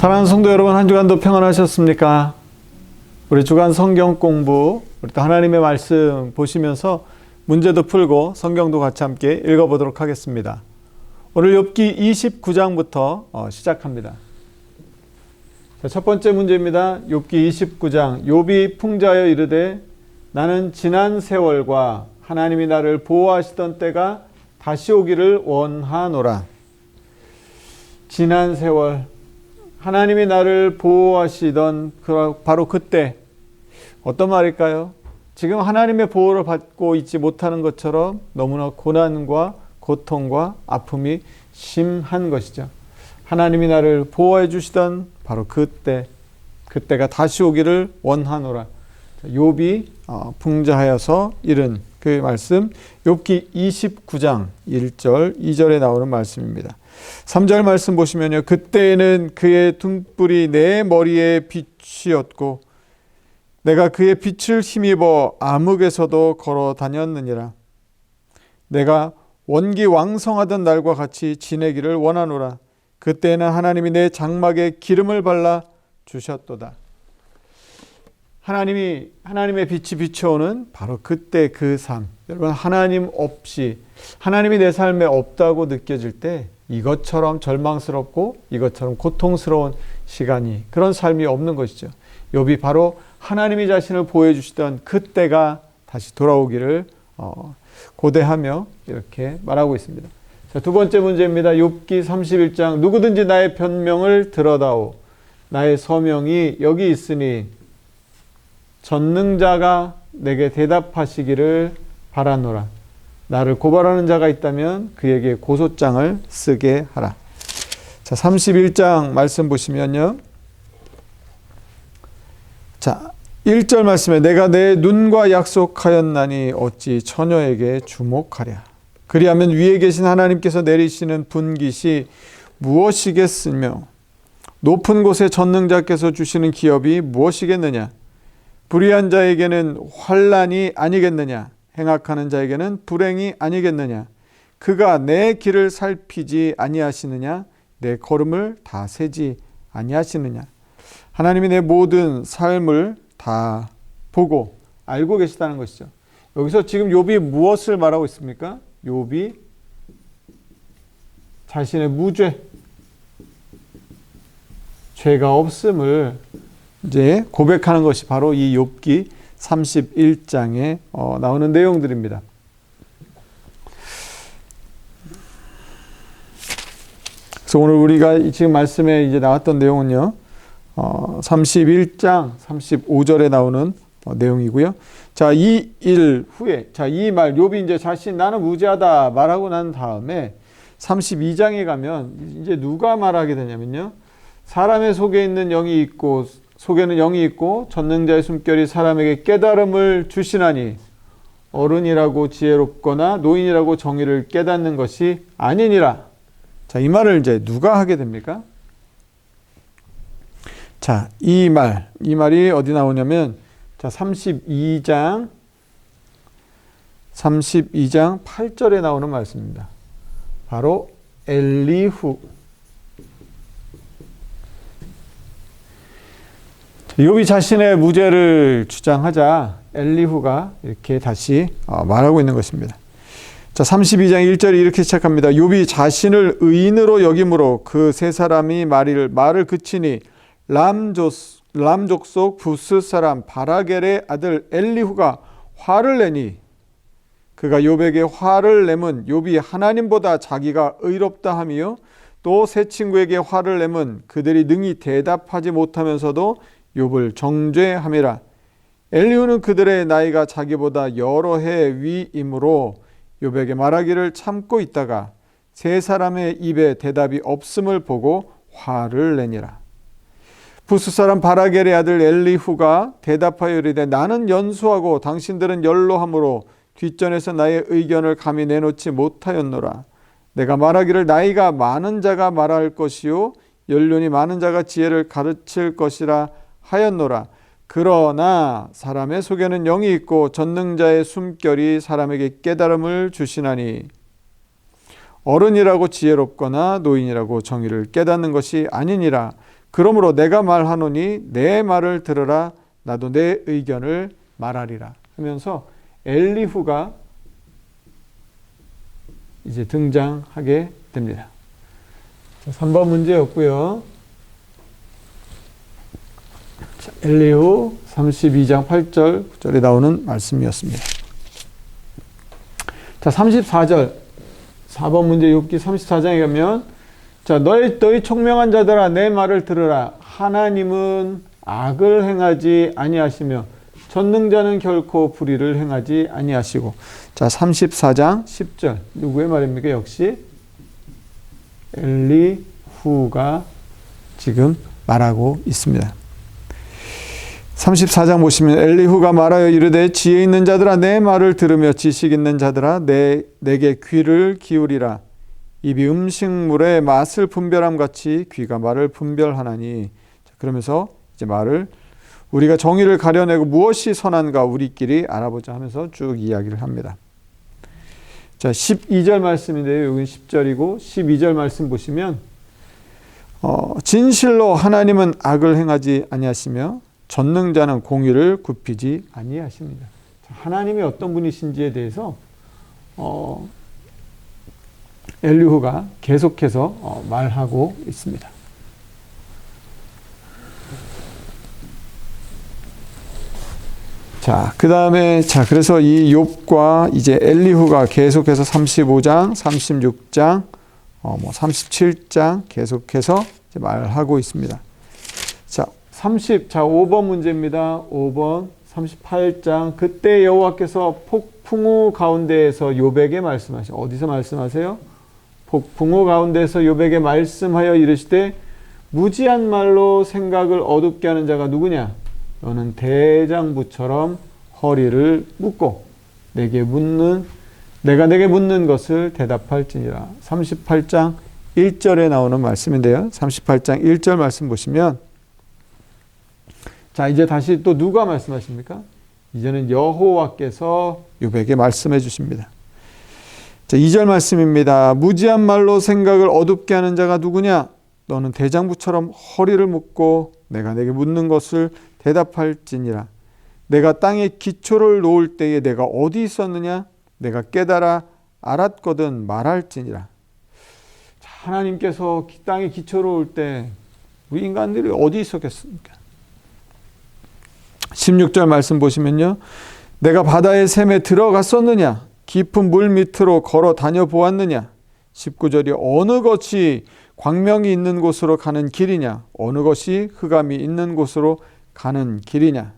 사랑하는 성도 여러분, 한 주간도 평안하셨습니까? 우리 주간 성경 공부, 우리 또 하나님의 말씀 보시면서 문제도 풀고 성경도 같이 함께 읽어보도록 하겠습니다. 오늘 욥기 29장부터 시작합니다. 자, 첫 번째 문제입니다. 욥기 29장. 욥이 풍자하여 이르되 나는 지난 세월과 하나님이 나를 보호하시던 때가 다시 오기를 원하노라. 지난 세월, 하나님이 나를 보호하시던 바로 그때, 어떤 말일까요? 지금 하나님의 보호를 받고 있지 못하는 것처럼 너무나 고난과 고통과 아픔이 심한 것이죠. 하나님이 나를 보호해 주시던 바로 그때가 다시 오기를 원하노라. 욥이 풍자하여서 이른 그 말씀, 욥기 29장 1절 2절에 나오는 말씀입니다. 3절 말씀 보시면요, 그때에는 그의 등불이 내 머리에 빛이었고 내가 그의 빛을 힘입어 암흑에서도 걸어 다녔느니라. 내가 원기 왕성하던 날과 같이 지내기를 원하노라. 그때에는 하나님이 내 장막에 기름을 발라 주셨도다. 하나님의 빛이 비춰오는 바로 그때 그 삶. 여러분, 하나님 없이, 하나님이 내 삶에 없다고 느껴질 때 이것처럼 절망스럽고 이것처럼 고통스러운 시간이, 그런 삶이 없는 것이죠. 욥이 바로 하나님이 자신을 보호해 주시던 그때가 다시 돌아오기를 고대하며 이렇게 말하고 있습니다. 자, 두 번째 문제입니다. 욥기 31장. 누구든지 나의 변명을 들어다오. 나의 서명이 여기 있으니 전능자가 내게 대답하시기를 바라노라. 나를 고발하는 자가 있다면 그에게 고소장을 쓰게 하라. 자, 31장 말씀 보시면요. 자, 1절 말씀에 내가 내 눈과 약속하였나니 어찌 처녀에게 주목하랴. 그리하면 위에 계신 하나님께서 내리시는 분깃이 무엇이겠으며 높은 곳에 전능자께서 주시는 기업이 무엇이겠느냐. 불의한 자에게는 환난이 아니겠느냐. 행악하는 자에게는 불행이 아니겠느냐. 그가 내 길을 살피지 아니하시느냐. 내 걸음을 다 세지 아니하시느냐. 하나님이 내 모든 삶을 다 보고 알고 계시다는 것이죠. 여기서 지금 욥이 무엇을 말하고 있습니까? 욥이 자신의 무죄, 죄가 없음을 이제 고백하는 것이 바로 이 욥기 31장에 나오는 내용들입니다. 그래서 오늘 우리가 지금 말씀에 이제 나왔던 내용은요, 31장 35절에 나오는 내용이고요. 자, 이 일 후에, 자, 이 말, 욥이 이제 나는 무죄하다 말하고 난 다음에 32장에 가면 이제 누가 말하게 되냐면요, 사람의 속에 있는 영이 있고, 속에는 영이 있고 전능자의 숨결이 사람에게 깨달음을 주시나니 어른이라고 지혜롭거나 노인이라고 정의를 깨닫는 것이 아니니라. 자, 이 말을 이제 누가 하게 됩니까? 자, 이 말이 어디 나오냐면, 자, 32장 8절에 나오는 말씀입니다. 바로 엘리후. 욥이 자신의 무죄를 주장하자 엘리후가 이렇게 다시 말하고 있는 것입니다. 자, 32장 1절이 이렇게 시작합니다. 욥이 자신을 의인으로 여김으로 그 세 사람이 말을 그치니 람족 속 부스 사람 바라겔의 아들 엘리후가 화를 내니 그가 욥에게 화를 내면 욥이 하나님보다 자기가 의롭다 하며 또 세 친구에게 화를 내면 그들이 능히 대답하지 못하면서도 욥을 정죄함이라. 엘리후는 그들의 나이가 자기보다 여러 해 위이므로 욥에게 말하기를 참고 있다가 세 사람의 입에 대답이 없음을 보고 화를 내니라. 부스 사람 바라겔의 아들 엘리후가 대답하여 이르되 나는 연소하고 당신들은 연로함으로 뒷전에서 나의 의견을 감히 내놓지 못하였노라. 내가 말하기를 나이가 많은 자가 말할 것이요 연륜이 많은 자가 지혜를 가르칠 것이라 하였노라. 그러나 사람의 속에는 영이 있고 전능자의 숨결이 사람에게 깨달음을 주시나니 어른이라고 지혜롭거나 노인이라고 정의를 깨닫는 것이 아니니라. 그러므로 내가 말하노니 내 말을 들으라. 나도 내 의견을 말하리라. 하면서 엘리후가 이제 등장하게 됩니다. 3번 문제였고요. 엘리후 32장 8절 9절에 나오는 말씀이었습니다. 자, 34절 4번 문제 욥기 34장에 가면 자, 너희 총명한 자들아 내 말을 들으라. 하나님은 악을 행하지 아니하시며 전능자는 결코 불의를 행하지 아니하시고. 자, 34장 10절 누구의 말입니까? 역시 엘리후가 지금 말하고 있습니다. 34장 보시면 엘리후가 말하여 이르되 지혜 있는 자들아 내 말을 들으며 지식 있는 자들아 내게 귀를 기울이라. 입이 음식물의 맛을 분별함 같이 귀가 말을 분별하나니. 그러면서 이제 말을 우리가 정의를 가려내고 무엇이 선한가 우리끼리 알아보자 하면서 쭉 이야기를 합니다. 자, 12절 말씀인데요. 여기는 10절이고 12절 말씀 보시면 진실로 하나님은 악을 행하지 아니하시며 전능자는 공의를 굽히지 아니하십니다. 하나님이 어떤 분이신지에 대해서 엘리후가 계속해서 말하고 있습니다. 자, 그 다음에 그래서 이 욥과 이제 엘리후가 계속해서 35장, 36장, 37장 계속해서 이제 말하고 있습니다. 자, 5번 문제입니다. 5번 38장 그때 여호와께서 폭풍우 가운데에서 욥에게 말씀하시오. 어디서 말씀하세요? 폭풍우 가운데에서 욥에게 말씀하여 이르시되 무지한 말로 생각을 어둡게 하는 자가 누구냐? 너는 대장부처럼 허리를 묶고 내가 내게 묻는 것을 대답할지니라. 38장 1절에 나오는 말씀인데요. 38장 1절 말씀 보시면 자, 이제 다시 또 누가 말씀하십니까? 이제는 여호와께서 욥에게 말씀해 주십니다. 자, 2절 말씀입니다. 무지한 말로 생각을 어둡게 하는 자가 누구냐? 너는 대장부처럼 허리를 묶고 내가 내게 묻는 것을 대답할지니라. 내가 땅에 기초를 놓을 때에 내가 어디 있었느냐? 내가 깨달아 알았거든 말할지니라. 자, 하나님께서 땅에 기초를 놓을 때 우리 인간들이 어디 있었겠습니까? 16절 말씀 보시면요. 내가 바다의 샘에 들어갔었느냐? 깊은 물 밑으로 걸어 다녀 보았느냐? 19절이 어느 것이 광명이 있는 곳으로 가는 길이냐? 어느 것이 흑암이 있는 곳으로 가는 길이냐?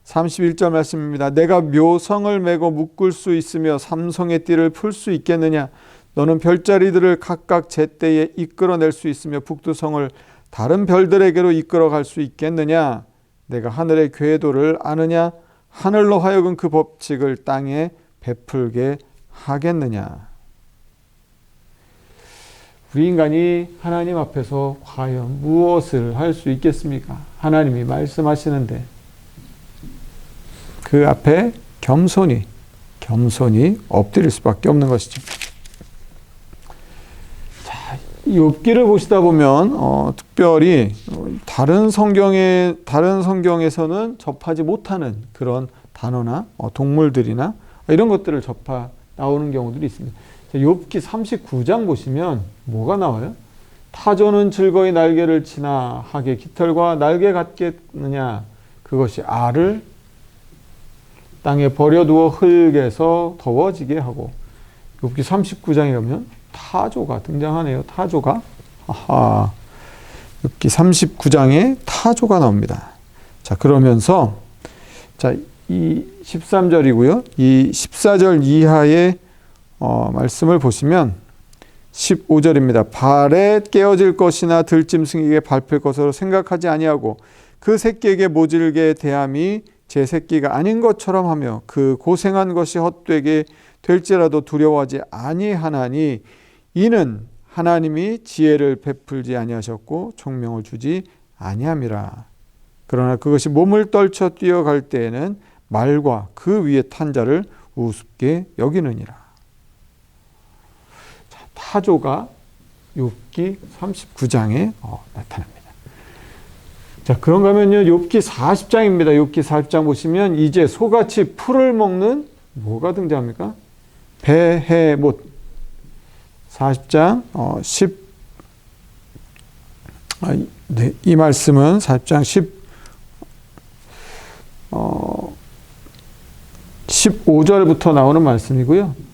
31절 말씀입니다. 내가 묘성을 메고 묶을 수 있으며 삼성의 띠를 풀 수 있겠느냐? 너는 별자리들을 각각 제때에 이끌어낼 수 있으며 북두성을 다른 별들에게로 이끌어갈 수 있겠느냐? 내가 하늘의 궤도를 아느냐? 하늘로 하여금 그 법칙을 땅에 베풀게 하겠느냐? 우리 인간이 하나님 앞에서 과연 무엇을 할 수 있겠습니까? 하나님이 말씀하시는데 그 앞에 겸손히 엎드릴 수밖에 없는 것이죠. 자, 욥기를 보시다 보면 특별히 다른 성경에서는 접하지 못하는 그런 단어나 동물들이나 이런 것들을 나오는 경우들이 있습니다. 욥기 39장 보시면 뭐가 나와요? 타조는 즐거이 날개를 치나 하게 깃털과 날개 같겠느냐? 그것이 알을 땅에 버려두어 흙에서 더워지게 하고. 욥기 39장에 가면 타조가 등장하네요. 타조가. 아하. 욥기 39장에 타조가 나옵니다. 자, 그러면서 자, 이 13절이고요. 이 14절 이하의 말씀을 보시면 15절입니다. 발에 깨어질 것이나 들짐승에게 밟힐 것으로 생각하지 아니하고 그 새끼에게 모질게 대함이 제 새끼가 아닌 것처럼 하며 그 고생한 것이 헛되게 될지라도 두려워하지 아니하나니 이는 하나님이 지혜를 베풀지 아니하셨고 총명을 주지 아니함이라. 그러나 그것이 몸을 떨쳐 뛰어갈 때에는 말과 그 위에 탄 자를 우습게 여기느니라. 타조가 욥기 39장에 나타납니다. 자, 그런가 하면요. 욥기 40장입니다. 욥기 40장 보시면 이제 소같이 풀을 먹는 뭐가 등장합니까? 베헤못. 40장 이 말씀은 40장 15절부터 나오는 말씀이고요.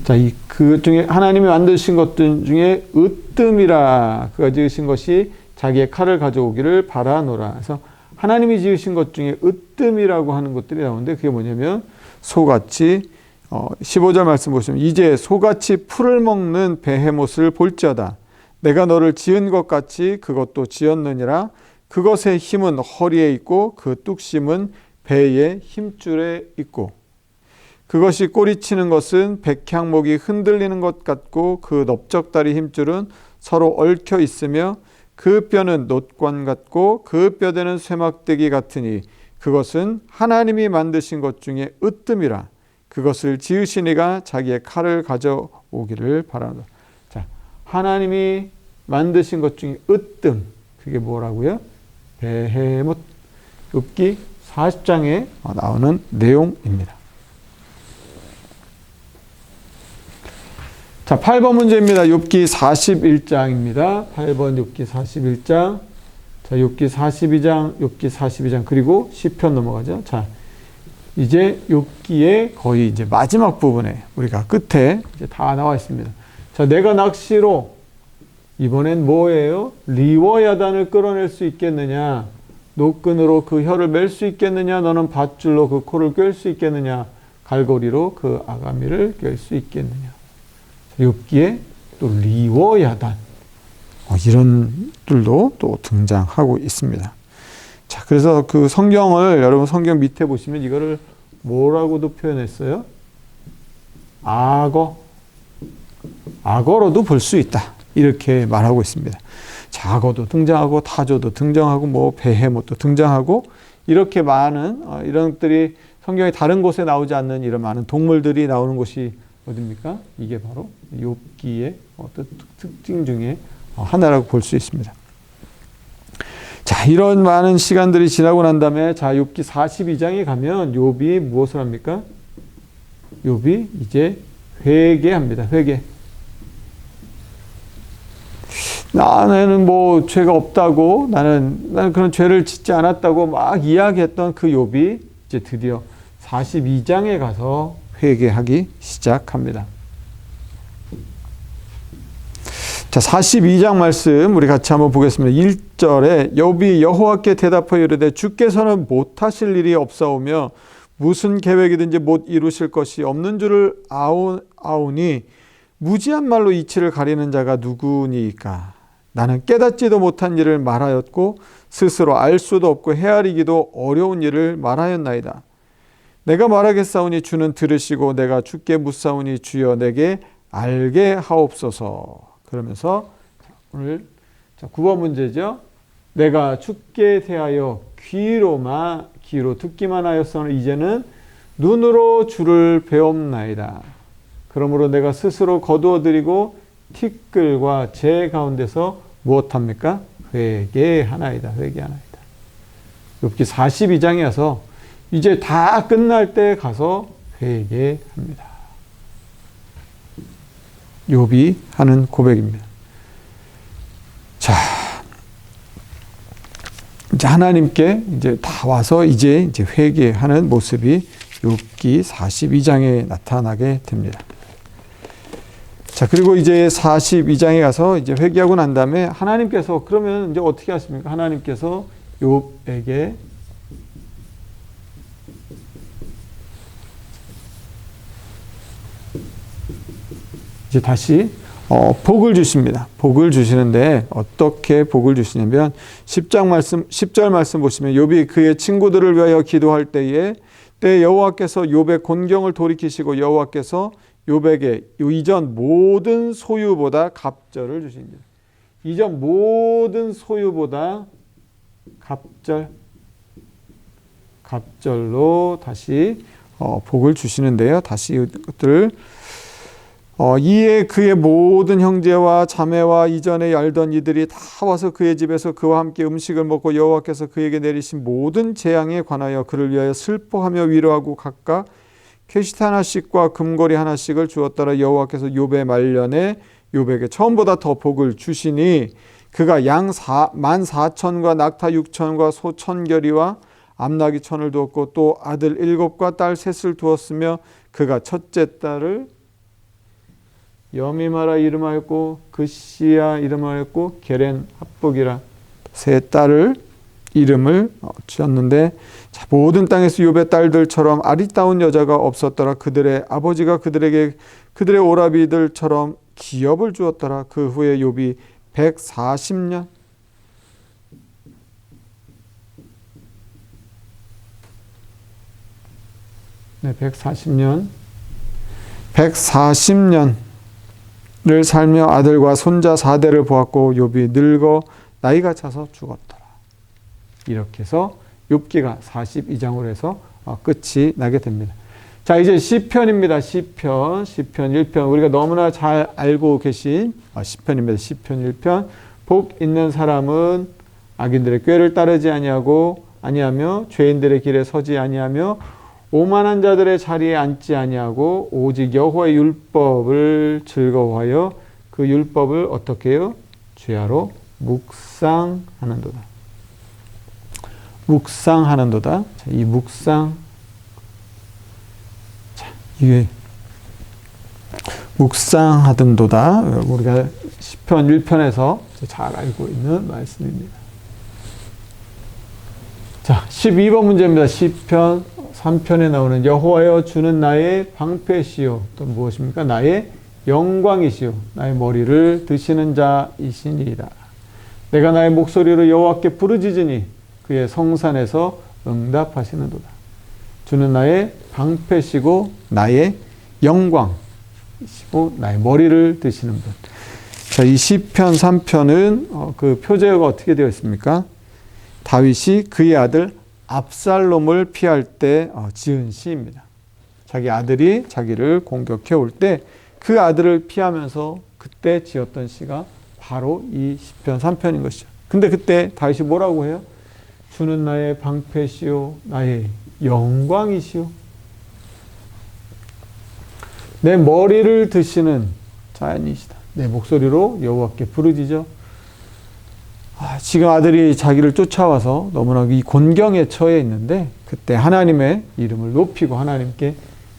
자, 그 중에 하나님이 만드신 것들 중에 으뜸이라 그가 지으신 것이 자기의 칼을 가져오기를 바라노라. 그래서 하나님이 지으신 것 중에 으뜸이라고 하는 것들이 나오는데 그게 뭐냐면 소같이 15절 말씀 보시면 이제 소같이 풀을 먹는 베헤못을 볼지어다. 내가 너를 지은 것 같이 그것도 지었느니라. 그것의 힘은 허리에 있고 그 뚝심은 배의 힘줄에 있고 그것이 꼬리치는 것은 백향목이 흔들리는 것 같고 그 넓적다리 힘줄은 서로 얽혀 있으며 그 뼈는 놋관 같고 그 뼈대는 쇠막대기 같으니 그것은 하나님이 만드신 것 중에 으뜸이라. 그것을 지으신 이가 자기의 칼을 가져오기를 바란다. 자, 하나님이 만드신 것 중에 으뜸. 그게 뭐라고요? 베헤못. 욥기 40장에 나오는 내용입니다. 자, 8번 문제입니다. 욥기 41장입니다. 8번 욥기 41장. 자, 욥기 42장, 욥기 42장, 그리고 시편 넘어가죠. 자, 이제 욥기의 거의 이제 마지막 부분에 우리가 끝에 이제 다 나와 있습니다. 자, 내가 낚시로 이번엔 뭐예요? 리워야단을 끌어낼 수 있겠느냐? 노끈으로 그 혀를 맬 수 있겠느냐? 너는 밧줄로 그 코를 꿰 수 있겠느냐? 갈고리로 그 아가미를 꿰 수 있겠느냐? 욥기에 또 리워야단 이런 들도 또 등장하고 있습니다. 자, 그래서 그 성경을 여러분 성경 밑에 보시면 이거를 뭐라고도 표현했어요? 악어로도 볼 수 있다. 이렇게 말하고 있습니다. 자, 악어도 등장하고 타조도 등장하고 뭐 베헤못도 등장하고 이렇게 많은 이런 것들이 성경의 다른 곳에 나오지 않는 이런 많은 동물들이 나오는 곳이 어디입니까? 이게 바로 욥기의 어떤 특징 중에 하나라고 볼 수 있습니다. 자, 이런 많은 시간들이 지나고 난 다음에 자, 욥기 42장에 가면 욥이 무엇을 합니까? 욥이 이제 회개합니다. 회개. 나는 뭐 죄가 없다고 나는 그런 죄를 짓지 않았다고 막 이야기했던 그 욥이 이제 드디어 42장에 가서 회개하기 시작합니다. 자, 42장 말씀 우리 같이 한번 보겠습니다. 1절에 욥이 여호와께 대답하여 이르되 주께서는 못하실 일이 없사오며 무슨 계획이든지 못 이루실 것이 없는 줄을 아오니 무지한 말로 이치를 가리는 자가 누구니까? 나는 깨닫지도 못한 일을 말하였고 스스로 알 수도 없고 헤아리기도 어려운 일을 말하였나이다. 내가 말하겠사오니 주는 들으시고 내가 주께 묻사오니 주여 내게 알게 하옵소서. 그러면서 오늘 9번 문제죠. 내가 주께 대하여 귀로 듣기만 하였으나 이제는 눈으로 주를 배옵나이다. 그러므로 내가 스스로 거두어드리고 티끌과 재 가운데서 무엇합니까? 회개하나이다. 회개하나이다. 욥기 42장에 와서 이제 다 끝날 때 가서 회개합니다. 욥이 하는 고백입니다. 자, 이제 하나님께 이제 다 와서 이제 회개하는 모습이 욥기 42장에 나타나게 됩니다. 자, 그리고 이제 42장에 가서 이제 회개하고 난 다음에 하나님께서 그러면 이제 어떻게 하십니까? 하나님께서 욥에게 이제 다시 복을 주십니다. 복을 주시는데 어떻게 복을 주시냐면 10절 말씀 보시면 욥이 그의 친구들을 위하여 기도할 때에 여호와께서 욥의 곤경을 돌이키시고 여호와께서 욥에게 이전 모든 소유보다 갑절을 주십니다. 이전 모든 소유보다 갑절로 다시 복을 주시는데요. 다시 이것들을 이에 그의 모든 형제와 자매와 이전에 알던 이들이 다 와서 그의 집에서 그와 함께 음식을 먹고 여호와께서 그에게 내리신 모든 재앙에 관하여 그를 위하여 슬퍼하며 위로하고 각각 캐시트 하나씩과 금고리 하나씩을 주었더라. 여호와께서 욥의 말년에 욥에게 처음보다 더 복을 주시니 그가 양 14,000과 낙타 6,000과 소 1,000결이와 암나귀 1,000을 두었고 또 아들 7과 딸 셋을 두었으며 그가 첫째 딸을 여미마라 이름하였고 그시야 이름하였고 게렌 합복이라 세 딸을 이름을 지었는데 모든 땅에서 욥의 딸들처럼 아리따운 여자가 없었더라. 그들의 아버지가 그들에게 그들의 오라비들처럼 기업을 주었더라. 그 후에 욥이 140년 네, 140년을 살며 아들과 손자 4대를 보았고 욥이 늙어 나이가 차서 죽었더라. 이렇게 해서 욥기가 42장으로 해서 끝이 나게 됩니다. 자, 이제 시편입니다. 시편 1편. 우리가 너무나 잘 알고 계신 시편입니다. 시편 1편. 복 있는 사람은 악인들의 꾀를 따르지 아니하며 죄인들의 길에 서지 아니하며 오만한 자들의 자리에 앉지 아니하고 오직 여호와의 율법을 즐거워하여 그 율법을 어떻게 해요? 주야로 묵상하는도다. 묵상하는도다. 자, 이 묵상, 이게 묵상하던도다. 우리가 시편 1편에서 잘 알고 있는 말씀입니다. 자, 12번 문제입니다. 시편 3편에 나오는 여호와여 주는 나의 방패시요 또 무엇입니까? 나의 영광이시요 나의 머리를 드시는 자이시니이다. 내가 나의 목소리로 여호와께 부르짖으니 그의 성산에서 응답하시는도다. 주는 나의 방패시고 나의 영광이시고 나의 머리를 드시는 분. 자, 이 시편 3편은 그 표제어가 어떻게 되어 있습니까? 다윗이 그의 아들 압살롬을 피할 때 지은 시입니다. 자기 아들이 자기를 공격해 올 때 그 아들을 피하면서 그때 지었던 시가 바로 이 시편 3편인 것이죠. 근데 그때 다윗이 뭐라고 해요? 주는 나의 방패시오 나의 영광이시오 내 머리를 드시는 자연이시다. 내 목소리로 여호와께 부르짖어. 지금 아들이 자기를 쫓아와서 너무나 이 곤경에 처해 있는데 그때 하나님의 이름을 높이고 하나님께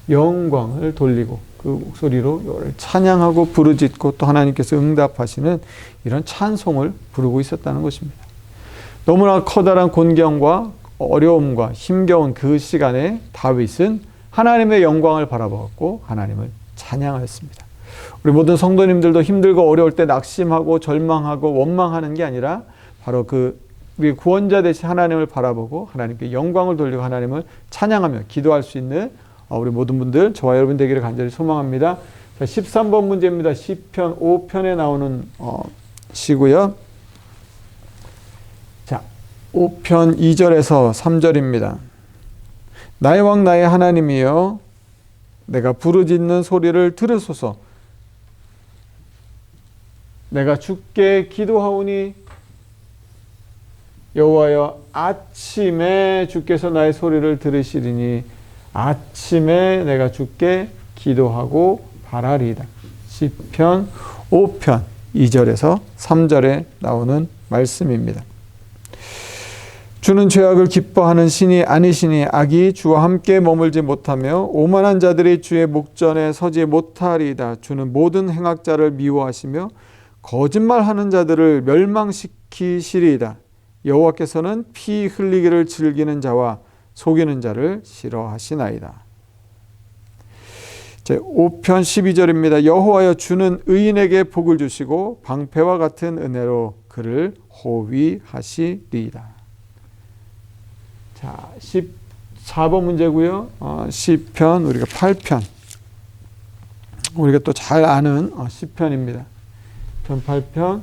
영광을 돌리고 그 목소리로 여호와를 찬양하고 부르짖고 또 하나님께서 응답하시는 이런 찬송을 부르고 있었다는 것입니다. 너무나 커다란 곤경과 어려움과 힘겨운 그 시간에 다윗은 하나님의 영광을 바라보았고 하나님을 찬양하였습니다. 우리 모든 성도님들도 힘들고 어려울 때 낙심하고 절망하고 원망하는 게 아니라 바로 우리 구원자 되신 하나님을 바라보고 하나님께 영광을 돌리고 하나님을 찬양하며 기도할 수 있는 우리 모든 분들 저와 여러분 되기를 간절히 소망합니다. 자, 13번 문제입니다. 시편 5편에 나오는 시고요. 자, 5편 2절에서 3절입니다. 나의 왕 나의 하나님이여 내가 부르짖는 소리를 들으소서. 내가 주께 기도하오니 여호와여 아침에 주께서 나의 소리를 들으시리니 아침에 내가 주께 기도하고 바라리이다. 시편 5편 2절에서 3절에 나오는 말씀입니다. 주는 죄악을 기뻐하는 신이 아니시니 악이 주와 함께 머물지 못하며 오만한 자들이 주의 목전에 서지 못하리이다. 주는 모든 행악자를 미워하시며 거짓말하는 자들을 멸망시키시리이다. 여호와께서는 피 흘리기를 즐기는 자와 속이는 자를 싫어하시나이다. 5편 12절입니다. 여호와여 주는 의인에게 복을 주시고 방패와 같은 은혜로 그를 호위하시리이다. 자, 14번 문제고요. 시편 우리가 8편 우리가 또 잘 아는 시편입니다. 8편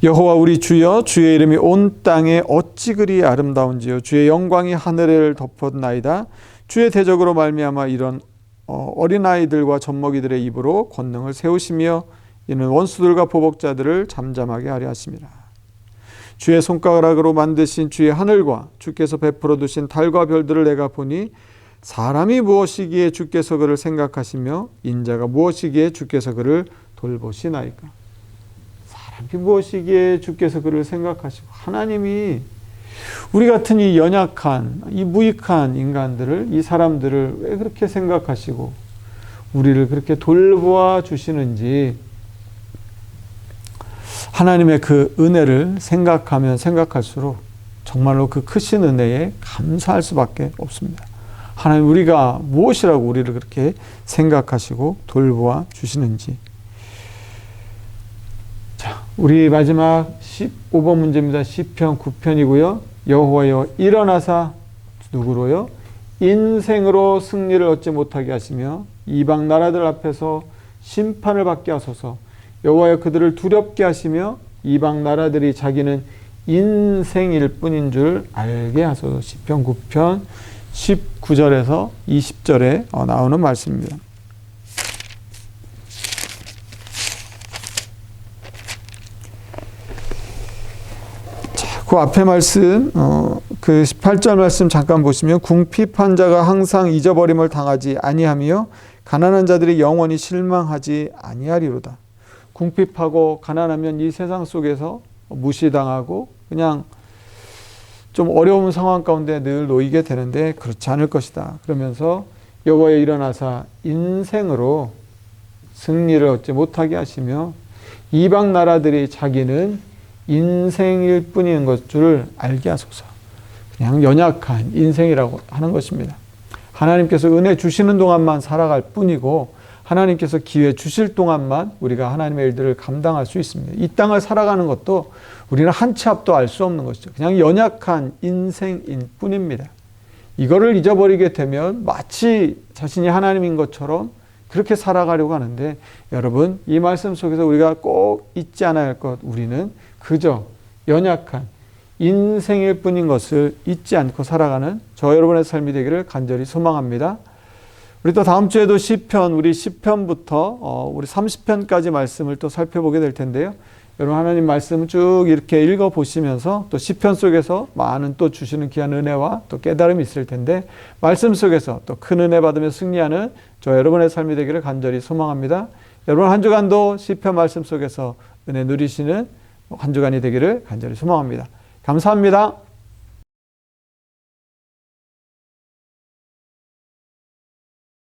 여호와 우리 주여 주의 이름이 온 땅에 어찌 그리 아름다운지요 주의 영광이 하늘을 덮었나이다. 주의 대적으로 말미암아 이런 어린아이들과 젖먹이들의 입으로 권능을 세우시며 이는 원수들과 보복자들을 잠잠하게 하려 하심이라. 주의 손가락으로 만드신 주의 하늘과 주께서 베풀어 두신 달과 별들을 내가 보니 사람이 무엇이기에 주께서 그를 생각하시며 인자가 무엇이기에 주께서 그를 돌보시나이까. 사람이 무엇이기에 주께서 그를 생각하시고, 하나님이 우리 같은 이 연약한, 이 무익한 인간들을, 이 사람들을 왜 그렇게 생각하시고 우리를 그렇게 돌보아 주시는지, 하나님의 그 은혜를 생각하면 생각할수록 정말로 그 크신 은혜에 감사할 수밖에 없습니다. 하나님, 우리가 무엇이라고 우리를 그렇게 생각하시고 돌보아 주시는지. 자, 우리 마지막 15번 문제입니다. 시편 9편이고요. 여호와여 일어나사 누구로요? 인생으로 승리를 얻지 못하게 하시며 이방 나라들 앞에서 심판을 받게 하소서. 여호와여 그들을 두렵게 하시며 이방 나라들이 자기는 인생일 뿐인 줄 알게 하소서. 시편 9편 19절에서 20절에 나오는 말씀입니다. 자, 그 앞에 말씀, 그 18절 말씀 잠깐 보시면, 궁핍한 자가 항상 잊어버림을 당하지 아니하며 가난한 자들이 영원히 실망하지 아니하리로다. 궁핍하고 가난하면 이 세상 속에서 무시당하고 그냥 좀 어려운 상황 가운데 늘 놓이게 되는데 그렇지 않을 것이다. 그러면서 여호와여 일어나사 인생으로 승리를 얻지 못하게 하시며 이방 나라들이 자기는 인생일 뿐인 것 줄 알게 하소서. 그냥 연약한 인생이라고 하는 것입니다. 하나님께서 은혜 주시는 동안만 살아갈 뿐이고 하나님께서 기회 주실 동안만 우리가 하나님의 일들을 감당할 수 있습니다. 이 땅을 살아가는 것도 우리는 한 치 앞도 알 수 없는 것이죠. 그냥 연약한 인생인 뿐입니다. 이거를 잊어버리게 되면 마치 자신이 하나님인 것처럼 그렇게 살아가려고 하는데, 여러분, 이 말씀 속에서 우리가 꼭 잊지 않아야 할 것, 우리는 그저 연약한 인생일 뿐인 것을 잊지 않고 살아가는 저 여러분의 삶이 되기를 간절히 소망합니다. 우리 또 다음 주에도 시편, 우리 10편부터 우리 30편까지 말씀을 또 살펴보게 될 텐데요. 여러분, 하나님 말씀을 쭉 이렇게 읽어보시면서 또 시편 속에서 많은 또 주시는 귀한 은혜와 또 깨달음이 있을 텐데, 말씀 속에서 또 큰 은혜 받으며 승리하는 저 여러분의 삶이 되기를 간절히 소망합니다. 여러분, 한 주간도 시편 말씀 속에서 은혜 누리시는 한 주간이 되기를 간절히 소망합니다. 감사합니다.